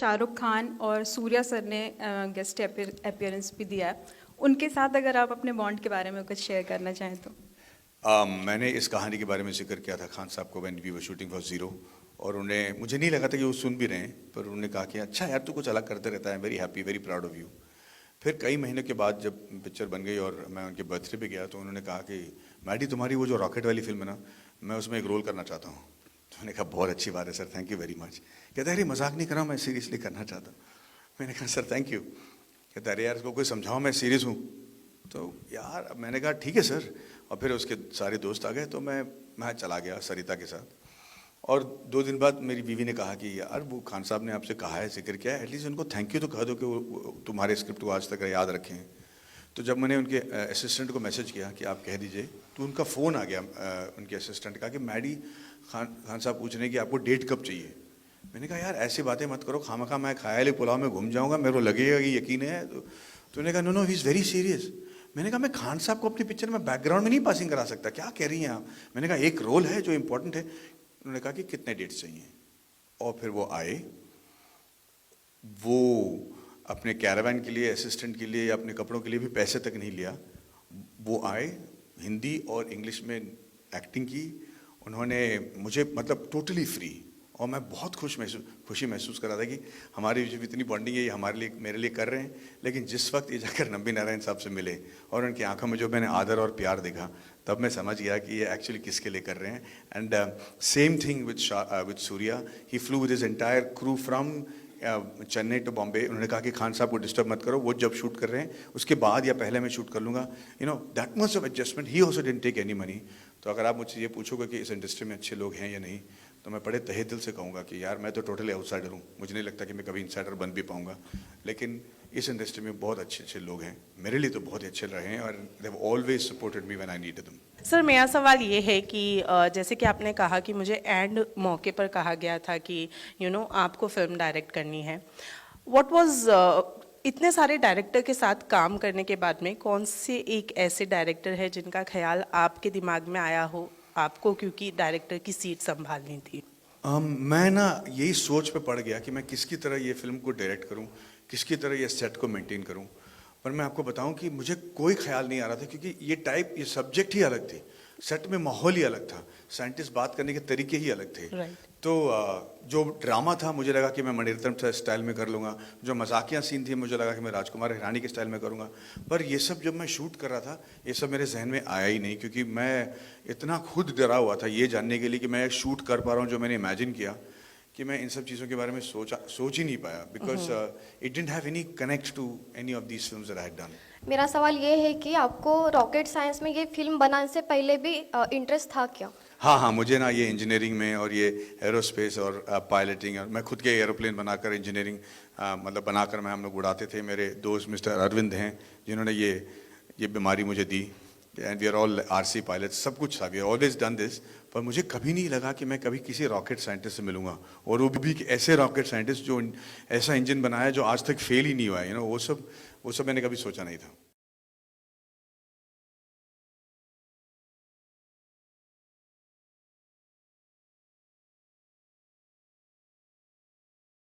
शाहरुख खान और सूर्या सर ने guest appearance भी दिया है, उनके साथ अगर आप अपने बॉन्ड के बारे में कुछ शेयर करना चाहें तो। मैंने इस कहानी के बारे में जिक्र किया था खान साहब को when we were shooting for Zero, और उन्हें, मुझे नहीं लगा था कि वो सुन भी रहे हैं, पर उन्होंने कहा कि अच्छा यार तू कुछ अलग करते रहता है, very happy, very proud of you. फिर कई महीने के बाद जब पिक्चर बन गई और मैं उनके बर्थडे पे गया तो उन्होंने कहा कि मैडी तुम्हारी वो जो रॉकेट वाली फिल्म है ना, मैं उसमें एक रोल करना चाहता हूँ। तो मैंने कहा बहुत अच्छी बात है sir, thank you very much. कहता है अरे मजाक नहीं कर रहा हूँ, मैं सीरियसली करना चाहता हूँ। मैंने कहा सर थैंक यू। कहता है अरे यार इसको कोई समझाओ, मैं सीरियस हूँ। तो यार मैंने कहा ठीक है सर। और फिर उसके सारे दोस्त आ गए तो मैं चला गया सरिता के साथ। और 2 दिन बाद मेरी बीवी ने कहा कि यार वो खान साहब ने आपसे कहा है, जिक्र किया है, एटलीस्ट उनको थैंक यू तो कह दो कि वो तुम्हारे स्क्रिप्ट को आज तक याद रखें। तो जब मैंने उनके असिस्टेंट को मैसेज किया कि आप कह दीजिए, तो उनका फ़ोन आ गया उनके असिस्टेंट का कि मैडी खान साहब पूछ रहे हैं कि आपको डेट कब चाहिए। मैंने कहा यार ऐसी बातें मत करो, खामखा मैं ख्याली पुलाव में घूम जाऊँगा, मेरे को लगेगा कि यकीन है। तो उन्होंने कहा no no he is very serious. मैंने कहा मैं खान साहब को अपनी पिक्चर में बैकग्राउंड में नहीं पासिंग करा सकता, क्या कह रही हैं आप। मैंने कहा एक रोल है जो इम्पोर्टेंट है। उन्होंने कहा कि कितने डेट्स चाहिए, और फिर वो आए। वो अपने कैरावैन के लिए, असिस्टेंट के लिए या अपने कपड़ों के लिए भी पैसे तक नहीं लिया। वो आए, हिंदी और इंग्लिश में एक्टिंग की उन्होंने, मुझे मतलब टोटली फ्री। और मैं बहुत खुशी महसूस कर रहा था कि हमारी जो इतनी बॉन्डिंग है ये हमारे लिए, मेरे लिए कर रहे हैं। लेकिन जिस वक्त ये जाकर नंबी नारायण साहब से मिले और उनकी आंखों में जो मैंने आदर और प्यार देखा, तब मैं समझ गया कि ये एक्चुअली किसके लिए कर रहे हैं। And same thing with Surya, he flew with his entire crew from Chennai to Bombay. उन्होंने कहा कि खान साहब को डिस्टर्ब मत करो, वो जब शूट कर रहे हैं उसके बाद या पहले मैं शूट कर लूँगा। You know that much of adjustment, he also didn't take any money. तो अगर आप मुझसे ये पूछोगे कि इस इंडस्ट्री में अच्छे लोग हैं या नहीं, तो मैं बड़े तहे दिल से कहूँगा कि यार मैं तो टोटली आउटसाइडर हूँ, मुझे नहीं लगता कि मैं कभी इनसाइडर बन भी पाऊँगा। लेकिन इस इंडस्ट्री में बहुत अच्छे लोग हैं, मेरे लिए तो बहुत ही अच्छे रहे हैं, और they have always supported me when I needed them. Sir मेरा सवाल ये है कि जैसे कि आपने कहा कि मुझे एंड मौके पर कहा गया था कि आपको फिल्म डायरेक्ट करनी है। व्हाट वाज इतने सारे डायरेक्टर के साथ काम करने के बाद में कौन से एक ऐसे डायरेक्टर है जिनका ख्याल आपके दिमाग में आया हो आपको, क्योंकि डायरेक्टर की सीट संभालनी थी? मैं ना यही सोच पे पड़ गया कि मैं किसकी तरह ये फिल्म को डायरेक्ट करूं, किसकी तरह ये सेट को मेंटेन करूं। पर मैं आपको बताऊं कि मुझे कोई ख्याल नहीं आ रहा था, क्योंकि ये सब्जेक्ट ही अलग थे, सेट में माहौल ही अलग था, साइंटिस्ट बात करने के तरीके ही अलग थे। तो जो ड्रामा था मुझे लगा कि मैं मणिरत्नम स्टाइल में कर लूँगा, जो मजाकिया सीन थी मुझे लगा कि मैं राजकुमार हिरानी के स्टाइल में करूँगा। पर ये सब जब मैं शूट कर रहा था, ये सब मेरे जहन में आया ही नहीं, क्योंकि मैं इतना खुद डरा हुआ था ये जानने के लिए कि मैं शूट कर पा रहा हूँ जो मैंने इमेजिन किया, कि मैं इन सब चीज़ों के बारे में सोच ही नहीं पाया, because it didn't have any connect to any of these films that I had done. मेरा सवाल ये है कि आपको रॉकेट साइंस में ये फिल्म बनाने से पहले भी इंटरेस्ट था क्या? हाँ, मुझे ना ये इंजीनियरिंग में और ये एरोस्पेस और पायलटिंग, और मैं खुद के एरोप्लेन बनाकर इंजीनियरिंग मतलब बनाकर हम लोग उड़ाते थे। मेरे दोस्त मिस्टर अरविंद हैं जिन्होंने ये बीमारी मुझे दी, and we are all RC pilots, सब कुछ था, वी ऑलवेज डन दिस। पर मुझे कभी नहीं लगा कि मैं कभी किसी रॉकेट साइंटिस्ट से मिलूंगा, और वो भी ऐसे रॉकेट साइंटिस्ट जो ऐसा इंजन बनाया जो आज तक फेल ही नहीं हुआ है। वो सब मैंने कभी सोचा नहीं था।